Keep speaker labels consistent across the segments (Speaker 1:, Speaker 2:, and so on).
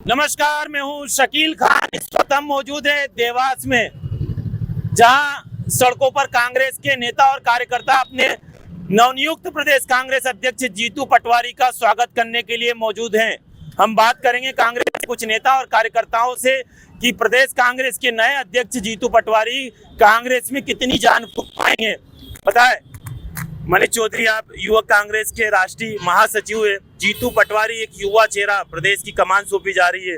Speaker 1: नमस्कार, मैं हूं शकील खान। इस वक्त हम मौजूद है देवास में, जहां सड़कों पर कांग्रेस के नेता और कार्यकर्ता अपने नवनियुक्त प्रदेश कांग्रेस अध्यक्ष जीतू पटवारी का स्वागत करने के लिए मौजूद हैं। हम बात करेंगे कांग्रेस के कुछ नेता और कार्यकर्ताओं से कि प्रदेश कांग्रेस के नए अध्यक्ष जीतू पटवारी कांग्रेस में कितनी जान फूंक पाएंगे। बताएं मनीष चौधरी, आप युवक कांग्रेस के राष्ट्रीय महासचिव है। जीतू पटवारी एक युवा चेहरा, प्रदेश की कमान सौंपी जा रही है,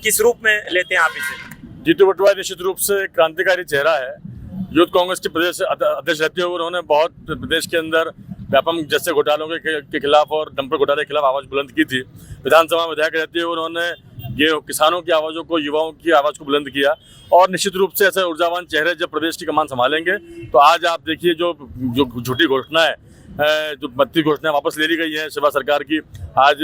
Speaker 1: किस रूप में लेते हैं आप इसे?
Speaker 2: जीतू पटवारी निश्चित रूप से एक क्रांतिकारी चेहरा है। यूथ कांग्रेस के प्रदेश अध्यक्ष रहते हुए उन्होंने बहुत प्रदेश के अंदर व्यापम जैसे घोटालों के खिलाफ और डंपर घोटाले के खिलाफ आवाज बुलंद की थी। विधानसभा में विधायक रहते हुए उन्होंने ये किसानों की आवाज़ों को, युवाओं की आवाज़ को बुलंद किया और निश्चित रूप से ऐसे ऊर्जावान चेहरे जब प्रदेश की कमान संभालेंगे तो आज आप देखिए जो झूठी घोषणा है, जो 32 घोषणाएं वापस ले ली गई है शिवराज सरकार की आज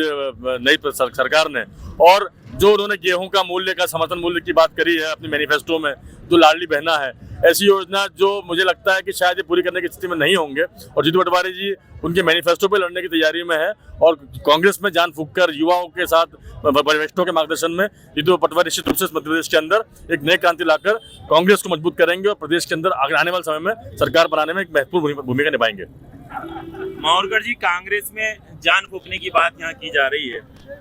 Speaker 2: नई सरकार ने, और जो उन्होंने गेहूं का मूल्य का समर्थन मूल्य की बात करी है अपने मैनिफेस्टो में, जो लाडली बहना है, ऐसी योजना जो मुझे लगता है कि शायद ये पूरी करने की स्थिति में नहीं होंगे। और जीतू पटवारी जी उनके मैनिफेस्टो पे लड़ने की तैयारी में है और कांग्रेस में जान फूंककर युवाओं के साथ वरिष्ठों के मार्गदर्शन में जीतू पटवारी निश्चित रूप से मध्य प्रदेश के अंदर एक नई क्रांति लाकर कांग्रेस को मजबूत करेंगे और प्रदेश के अंदर आने वाले समय में सरकार बनाने में एक महत्वपूर्ण भूमिका निभाएंगे।
Speaker 1: मावरकर जी, कांग्रेस में जान फूंकने की बात यहाँ की जा रही है,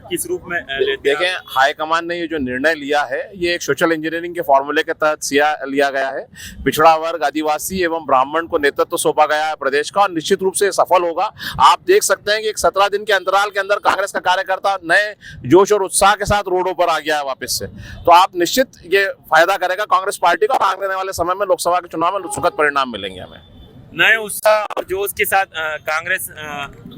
Speaker 1: किस रूप में लेते हैं?
Speaker 3: देखें, हाईकमान ने ये जो निर्णय लिया है ये एक सोशल इंजीनियरिंग के फॉर्मूले के तहत लिया गया है। पिछड़ा वर्ग, आदिवासी एवं ब्राह्मण को नेतृत्व सौंपा गया है प्रदेश का और निश्चित रूप से सफल होगा। आप देख सकते हैं कि एक 17 दिन के अंतराल के अंदर कांग्रेस का कार्यकर्ता नए जोश और उत्साह के साथ रोडों पर आ गया है वापस से। तो आप निश्चित ये फायदा करेगा कांग्रेस पार्टी का। आने वाले समय में लोकसभा के चुनाव में सुखद परिणाम मिलेंगे हमें।
Speaker 1: नए उत्साह और जोश के साथ कांग्रेस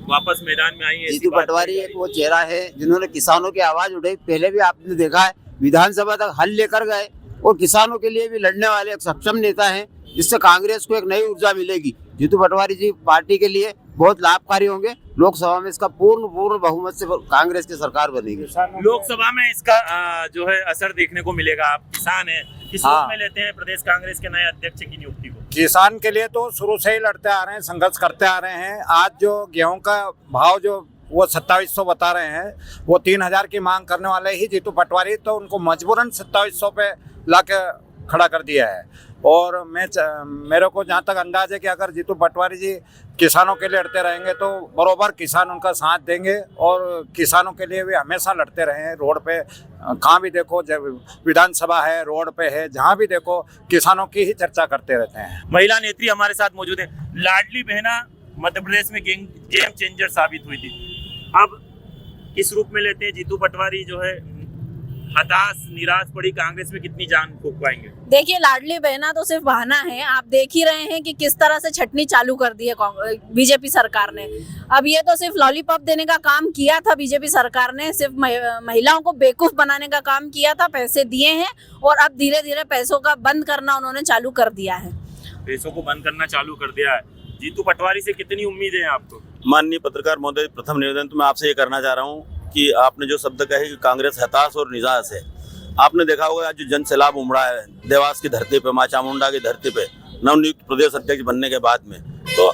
Speaker 1: वापस मैदान में आई है।
Speaker 4: जीतू पटवारी एक वो चेहरा है जिन्होंने किसानों की आवाज उठाई। पहले भी आपने देखा है विधानसभा तक हल लेकर गए और किसानों के लिए भी लड़ने वाले एक सक्षम नेता हैं, जिससे कांग्रेस को एक नई ऊर्जा मिलेगी। जीतू पटवारी जी पार्टी के लिए बहुत लाभकारी होंगे। लोकसभा में इसका पूर्ण बहुमत से कांग्रेस की सरकार बनेगी।
Speaker 1: लोकसभा में इसका जो है असर देखने को मिलेगा। आप किसान हैं, किस रूप में लेते हैं प्रदेश कांग्रेस के नए अध्यक्ष की नियुक्ति को?
Speaker 5: किसान के लिए तो शुरू से ही लड़ते आ रहे हैं, संघर्ष करते आ रहे हैं। आज जो गेहूं का भाव जो वो 2700 बता रहे हैं, वो 3000 की मांग करने वाले ही जीतू पटवारी, तो उनको मजबूरन 2700 पे लाके खड़ा कर दिया है। और मेरे को जहाँ तक अंदाज है कि अगर जीतू पटवारी जी किसानों के लिए लड़ते रहेंगे तो बरोबर किसान उनका साथ देंगे और किसानों के लिए भी हमेशा लड़ते रहे हैं। रोड पे कहाँ भी देखो, जब विधानसभा है, रोड पे है, जहाँ भी देखो किसानों की ही चर्चा करते रहते हैं।
Speaker 1: महिला नेत्री हमारे साथ मौजूद है। लाडली बहना मध्य प्रदेश में गेम चेंजर साबित हुई थी, अब किस रूप में लेते हैं? जीतू पटवारी जो है हताश निराश पड़ी कांग्रेस में कितनी जान फूंक पाएंगे?
Speaker 6: देखिए, लाडली बहना तो सिर्फ बहाना है। आप देख ही रहे हैं कि किस तरह से छटनी चालू कर दी है बीजेपी सरकार ने। अब ये तो सिर्फ लॉलीपॉप देने का काम किया था बीजेपी सरकार ने, सिर्फ महिलाओं को बेवकूफ बनाने का काम किया था। पैसे दिए हैं और अब धीरे धीरे पैसों का बंद करना उन्होंने चालू कर दिया है।
Speaker 1: पैसों को बंद करना चालू कर दिया है। जीतू पटवारी से कितनी उम्मीद है आपको?
Speaker 7: माननीय पत्रकार महोदय, प्रथम निवेदन तो मैं आपसे ये करना चाह रहा हूँ कि आपने जो शब्द कहे कि कांग्रेस हताश और निराश है, आपने देखा होगा आज जो जन सैलाब उमड़ा है देवास की धरती पे, मां चामुंडा की धरती पे नवनियुक्त प्रदेश अध्यक्ष बनने के बाद में, तो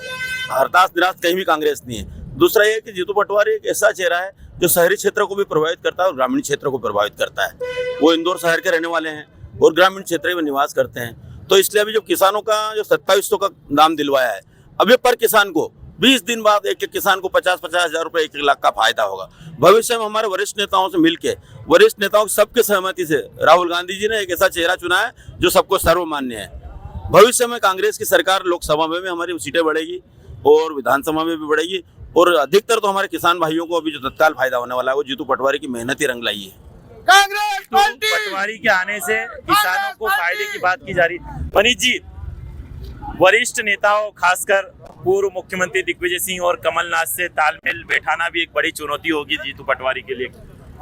Speaker 7: हताश निराश कहीं भी कांग्रेस नहीं है। दूसरा ये कि जीतू पटवारी एक ऐसा चेहरा है जो शहरी क्षेत्र को भी प्रभावित करता है और ग्रामीण क्षेत्र को प्रभावित करता है। वो इंदौर शहर के रहने वाले हैं और ग्रामीण क्षेत्र में निवास करते हैं, तो इसलिए अभी जो किसानों का जो 2700 का दाम दिलवाया है, अभी पर किसान को 20 दिन बाद एक किसान को 50-50 हज़ार रुपये 1 लाख का फायदा होगा। भविष्य में हमारे वरिष्ठ नेताओं से मिलके, वरिष्ठ नेताओं की सबके सहमति से राहुल गांधी जी ने एक ऐसा चेहरा चुना है जो सबको सर्वमान्य है। भविष्य में कांग्रेस की सरकार लोकसभा में भी हमारी सीटें बढ़ेगी और विधानसभा में भी बढ़ेगी और अधिकतर तो हमारे किसान भाइयों को अभी जो तत्काल फायदा होने वाला है वो जीतू पटवारी की मेहनत ही रंग लाई है।
Speaker 1: कांग्रेस पटवारी के आने से किसानों को फायदे की बात की जा रही। मनीष जी, वरिष्ठ नेताओं खासकर पूर्व मुख्यमंत्री दिग्विजय सिंह और कमलनाथ से तालमेल बैठाना भी एक बड़ी चुनौती होगी जीतू पटवारी के लिए।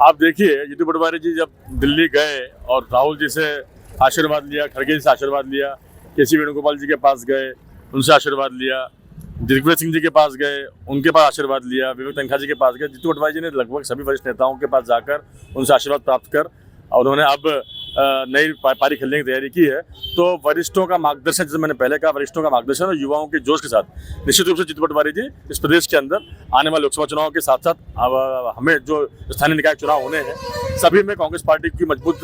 Speaker 2: आप देखिए, जीतू पटवारी जी जब दिल्ली गए और राहुल जी से आशीर्वाद लिया, खड़गे जी से आशीर्वाद लिया, केसी वेणुगोपाल जी के पास गए, उनसे आशीर्वाद लिया, दिग्विजय सिंह जी के पास गए, उनके पास आशीर्वाद लिया, विवेक तन्खा जी के पास गए, जीतू पटवारी जी ने लगभग सभी वरिष्ठ नेताओं के पास जाकर उनसे आशीर्वाद प्राप्त कर और उन्होंने अब नई पारी खेलने की तैयारी की है। तो वरिष्ठों का मार्गदर्शन, जैसे मैंने पहले कहा, वरिष्ठों का मार्गदर्शन और युवाओं के जोश के साथ निश्चित रूप से जीतू पटवारी जी इस प्रदेश के अंदर आने वाले लोकसभा चुनाव के साथ साथ हमें जो स्थानीय निकाय चुनाव होने हैं सभी में कांग्रेस पार्टी की मजबूत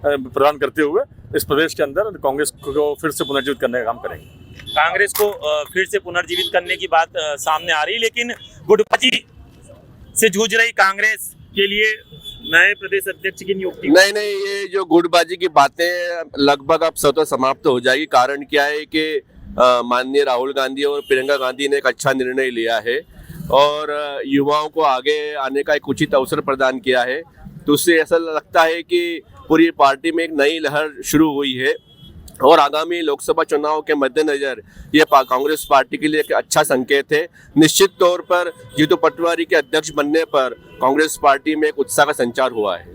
Speaker 2: प्रदान करते हुए इस प्रदेश के अंदर कांग्रेस को फिर से पुनर्जीवित करने का काम करेंगे।
Speaker 1: कांग्रेस को फिर से पुनर्जीवित करने की बात सामने आ रही, लेकिन गुटबाजी से जूझ रही कांग्रेस के लिए नए प्रदेश अध्यक्ष की नियुक्ति।
Speaker 8: नहीं, ये जो गुटबाजी की बातें लगभग अब स्वतः समाप्त हो जाएगी। कारण क्या है कि माननीय राहुल गांधी और प्रियंका गांधी ने एक अच्छा निर्णय लिया है और युवाओं को आगे आने का एक उचित अवसर प्रदान किया है। तो उससे ऐसा लगता है कि पूरी पार्टी में एक नई लहर शुरू हुई है और आगामी लोकसभा चुनाव के मद्देनजर ये कांग्रेस पार्टी के लिए एक अच्छा संकेत है। निश्चित तौर पर जीतू पटवारी के अध्यक्ष बनने पर कांग्रेस पार्टी में एक उत्साह का संचार हुआ है।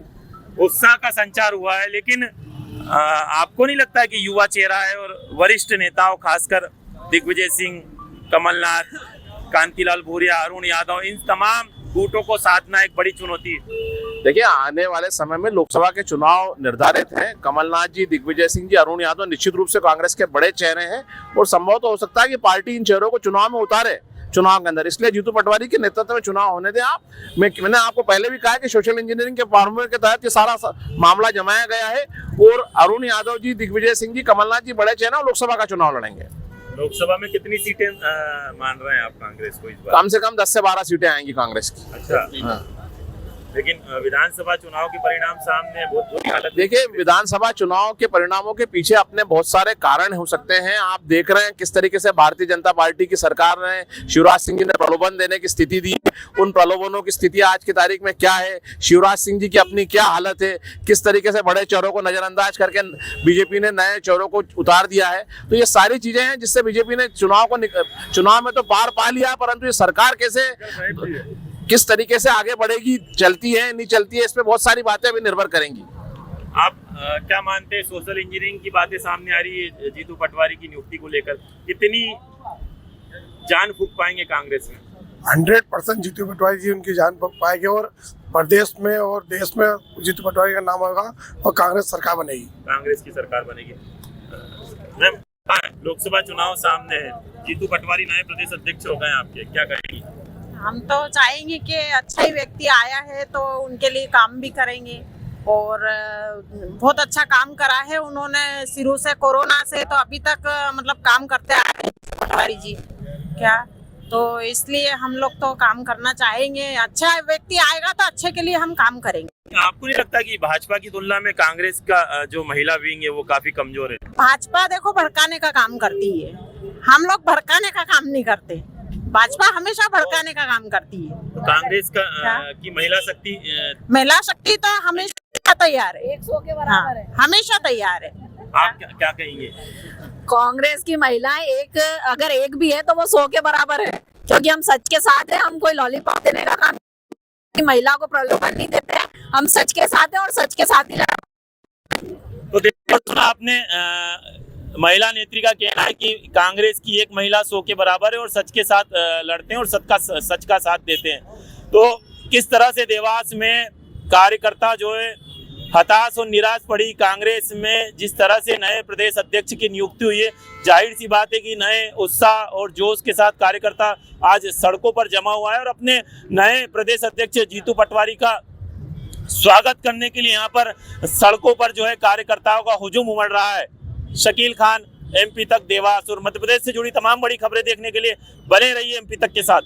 Speaker 1: उत्साह का संचार हुआ है, लेकिन आपको नहीं लगता है कि युवा चेहरा है और वरिष्ठ नेताओं, खासकर दिग्विजय सिंह, कमलनाथ, कांतिलाल भूरिया, अरुण यादव, इन तमाम गुटों को साधना एक बड़ी चुनौती है?
Speaker 3: देखिए, आने वाले समय में लोकसभा के चुनाव निर्धारित हैं। कमलनाथ जी, दिग्विजय सिंह जी, अरुण यादव निश्चित रूप से कांग्रेस के बड़े चेहरे हैं और संभव तो हो सकता है कि पार्टी इन चेहरों को चुनाव में उतारे चुनाव के अंदर। इसलिए जीतू पटवारी के नेतृत्व में चुनाव होने दें आप। मैंने आपको पहले भी कहा कि सोशल इंजीनियरिंग के फॉर्मूले के तहत ये सारा मामला जमाया गया है और अरुण यादव जी, दिग्विजय सिंह जी, कमलनाथ जी बड़े चेहरे और लोकसभा का चुनाव लड़ेंगे।
Speaker 1: लोकसभा में कितनी सीटें मान रहे हैं आप कांग्रेस को इस बार?
Speaker 3: कम से कम 10 से 12 सीटें आएंगी कांग्रेस की।
Speaker 1: अच्छा, हाँ। लेकिन विधानसभा चुनाव के परिणाम सामने बहुत बुरी हालत।
Speaker 3: देखिए, विधानसभा चुनाव के परिणामों के पीछे अपने बहुत सारे कारण हो सकते हैं। आप देख रहे हैं किस तरीके से भारतीय जनता पार्टी की सरकार ने शिवराज सिंह जी ने प्रलोभन देने की स्थिति दी। उन प्रलोभनों की स्थिति आज की तारीख में क्या है, शिवराज सिंह जी की अपनी क्या हालत है, किस तरीके से बड़े चेहरों को नजरअंदाज करके बीजेपी ने नए चेहरों को उतार दिया है। तो ये सारी चीजें हैं जिससे बीजेपी ने चुनाव में तो पार पा लिया, परंतु ये सरकार किस तरीके से आगे बढ़ेगी, चलती है नहीं चलती है, इस पे बहुत सारी बातें अभी निर्भर करेंगी।
Speaker 1: आप क्या मानते हैं, सोशल इंजीनियरिंग की बातें सामने आ रही है जीतू पटवारी की नियुक्ति को लेकर, कितनी जान फूंक पाएंगे कांग्रेस में?
Speaker 9: 100% जीतू पटवारी जी उनकी जान फूंक पाएंगे और प्रदेश में और देश में जीतू पटवारी का नाम होगा और कांग्रेस सरकार बनेगी।
Speaker 1: कांग्रेस की सरकार बनेगी। मैम, लोकसभा चुनाव सामने है, जीतू पटवारी नए प्रदेश अध्यक्ष हो गए आपके, क्या कहेंगी?
Speaker 10: हम तो चाहेंगे कि अच्छा ही व्यक्ति आया है तो उनके लिए काम भी करेंगे और बहुत अच्छा काम करा है उन्होंने शुरू से, कोरोना से तो अभी तक मतलब काम करते आ रहे हैं पटवारी जी क्या, तो इसलिए हम लोग तो काम करना चाहेंगे। अच्छा व्यक्ति आएगा तो अच्छे के लिए हम काम करेंगे।
Speaker 1: आपको नहीं लगता कि भाजपा की तुलना में कांग्रेस का जो महिला विंग है वो काफी कमजोर है?
Speaker 10: भाजपा देखो भड़काने का काम करती है, हम लोग भड़काने का काम नहीं करते। भाजपा हमेशा भड़काने का काम करती है।
Speaker 1: तो कांग्रेस की
Speaker 10: महिला शक्ति तो हमेशा तैयार है,
Speaker 6: 100 के बराबर है,
Speaker 10: हमेशा तैयार है।
Speaker 1: आप क्या कहेंगे?
Speaker 6: कांग्रेस की महिलाएं अगर एक भी है तो वो 100 के बराबर है, क्योंकि हम सच के साथ हैं। हम कोई लॉलीपॉप देने का काम, महिला को प्रलोभन नहीं देते, हम सच के साथ हैं और सच के साथ ही लड़ते।
Speaker 1: तो देखो, आपने महिला नेत्री का कहना है कि कांग्रेस की एक महिला 100 के बराबर है और सच के साथ लड़ते हैं और सच का साथ देते हैं। तो किस तरह से देवास में कार्यकर्ता जो है हताश और निराश पड़ी कांग्रेस में, जिस तरह से नए प्रदेश अध्यक्ष की नियुक्ति हुई है, जाहिर सी बात है कि नए उत्साह और जोश के साथ कार्यकर्ता आज सड़कों पर जमा हुआ है और अपने नए प्रदेश अध्यक्ष जीतू पटवारी का स्वागत करने के लिए यहाँ पर सड़कों पर जो है कार्यकर्ताओं का हुजूम उमड़ रहा है। शकील खान, MP तक देवास और मध्य प्रदेश से जुड़ी तमाम बड़ी खबरें देखने के लिए बने रहिए MP तक के साथ।